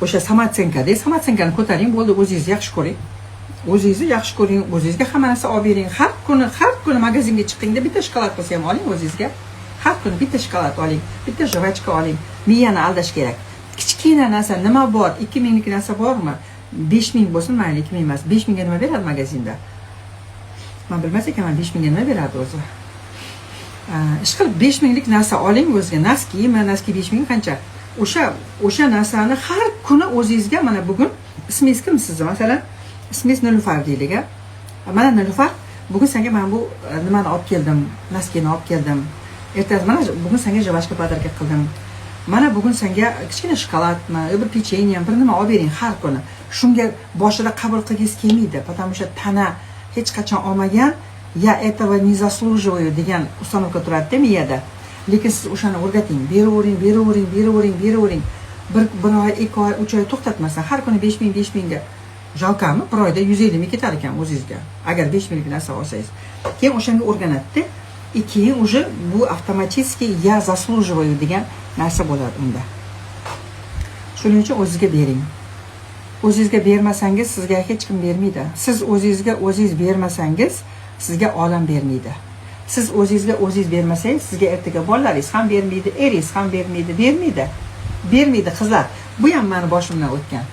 o'sha samotsenkada samotsenkani ko'taring, bo'ldi, o'zingizni yaxshi ko'ring. O'zingizni yaxshi ko'ring, o'zingizga hamma narsa olib bering. Har kuni magazinga chiqingda bitta shokolad qilsa ham oling o'zingizga. Har kuni bitta shokolad oling, bitta jvachka oling. Miyani aldash kerak. Kichkina narsa nima bor? 2000 lik narsa bormi? 5000 bo'lsin, mayli 2000 emas. 5000 ga nima beradi magazinda? Men bilmas ekanman 5000 ga nima beradi o'zi. Ishqilib 5000 lik narsa oling o'zingizga. Naski 5000 qancha? O'sha narsani har kuni o'zingizga, mana bugun ismingiz kim sizni? Masalan, ismingiz Nilufar deylik. Mana Nilufar, bugun senga men bu nimani olib keldim, naskini olib keldim. Ertasi mana bugun senga javashka podarka qildim. Mana bugun senga kichkina shokoladmi, bir pechenye, bir nima olib bering har kuni. Shunga boshida qabul qilgingiz kelmaydi, потому что tana hech qachon olmagan, ya этого не заслуживаю degan uстановка turadi miyada. Lekin siz o'shani o'rgating, beravering. Bir oy, 2 oy, 3 oy to'xtatmasdan har kuni 5000 ga. Jalkami? Bir oyda 150 ming ketar ekan o'zingizga. Agar 5000 lik narsa olsangiz. Keyin o'shanga o'rganadi. Keyin уже bu avtomatik я заслуживаю degan narsa bo'ladi unda. Shuning uchun o'zingizga bering. O'zingizga bermasangiz sizga hech kim bermaydi. Siz o'zingizga o'zingiz bermasangiz sizga olam bermaydi. Siz o'zingizga o'zingiz bermasangiz sizga ertaga bolalaringiz ham bermaydi, eringiz ham bermaydi qizlar. Bu ham meni boshimdan o'tgan.